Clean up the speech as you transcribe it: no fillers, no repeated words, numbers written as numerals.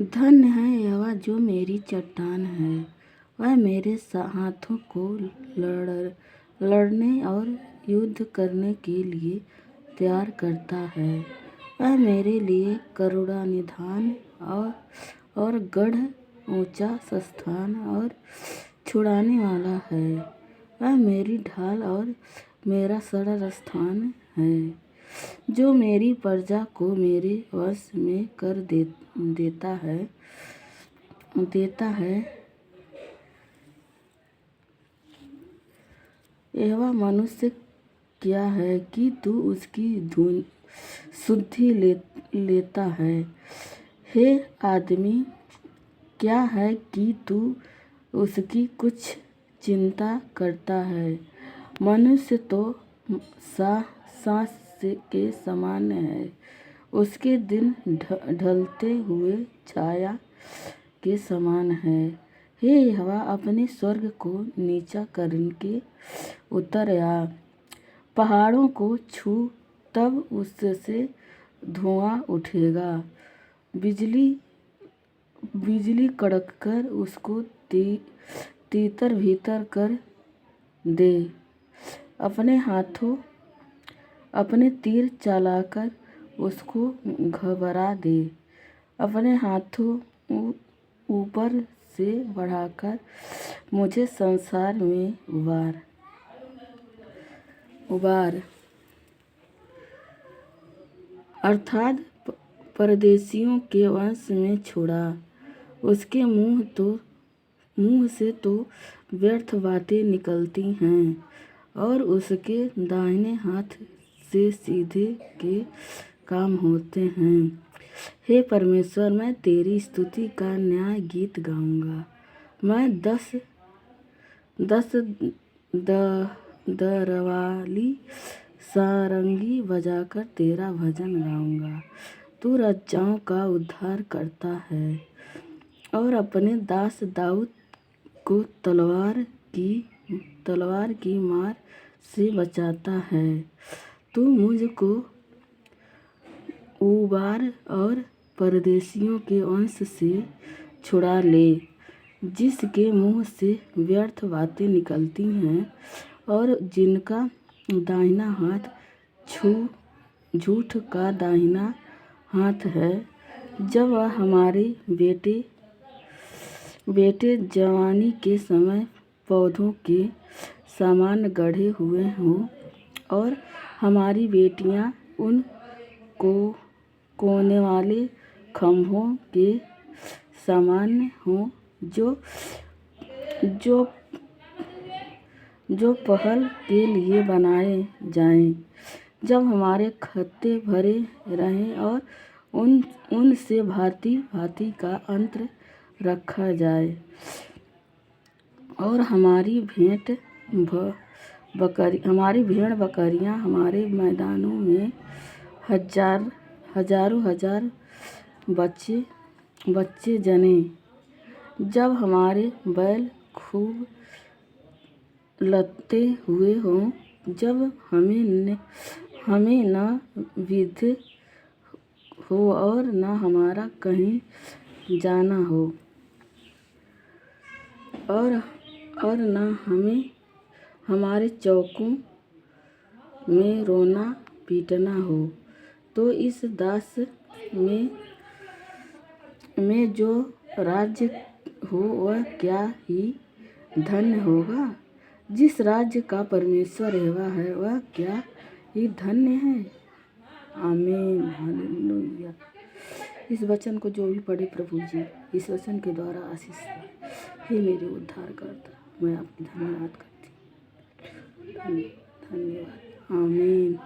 धन्य है यहोवा जो मेरी चट्टान है। वह मेरे हाथों को लड़ने और युद्ध करने के लिए तैयार करता है। वह मेरे लिए करुणा निधान और गढ़ ऊंचा स्थान और छुड़ाने वाला है। वह मेरी ढाल और मेरा सरल स्थान है, जो मेरी प्रजा को मेरे वश में कर देता है। यहोवा मनुष्य क्या है कि तू उसकी सुधि लेता है। हे आदमी, क्या है कि तू उसकी कुछ चिंता करता है। मनुष्य तो सांस के समान है, उसके दिन ढलते हुए छाया के समान है। हे यहोवा, अपने स्वर्ग को नीचा करके उतर आ, पहाड़ों को छू, तब उससे धुआं उठेगा। बिजली कड़ककर उसको तीतर भीतर कर दे। अपने तीर चलाकर उसको घबरा दे। अपने हाथों ऊपर से बढ़ाकर मुझे संसार में उबार, अर्थात परदेशियों के वंश में छुड़ा। उसके मुंह से तो व्यर्थ बातें निकलती हैं, और उसके दाहिने हाथ से सीधे के काम होते हैं। हे परमेश्वर, मैं तेरी स्तुति का न्याय गीत गाऊंगा। मैं 10 दरवाली सारंगी बजाकर तेरा भजन गाऊंगा। तू राजाओं का उद्धार करता है और अपने दास दाऊद को तलवार की मार से बचाता है। तू मुझको उबार और परदेशियों के वंश से छुड़ा ले, जिसके मुंह से व्यर्थ बातें निकलती हैं और जिनका दाहिना हाथ झूठ का दाहिना हाथ है। जब वह हमारे बेटे जवानी के समय पौधों के समान गढ़े हुए हों, और हमारी बेटियां उन कोने वाले खंभों के समान हों जो पहल के लिए बनाए जाएं। जब हमारे खत्ते भरे रहें और उनसे भांति भांति का अन्न रखा जाए, और हमारी भेड़ बकरियां हमारे मैदानों में हजारों हजार बच्चे जने। जब हमारे बैल खूब लदते हुए हों, जब हमें न विधि हो और न हमारा कहीं जाना हो, और न हमारे चौकों में रोना पीटना हो, तो इस दास में जो राज्य हो वह क्या ही धन्य होगा। जिस राज्य का परमेश्वर यहोवा है वह क्या ही धन्य है। आमीन, हालेलुया। इस वचन को जो भी पढ़े प्रभु जी, इस वचन के द्वारा आशीष पाए। हे मेरे उद्धारकर्ता, मैं आपकी धन्यवाद करती हूँ। धन्यवाद। आमीन।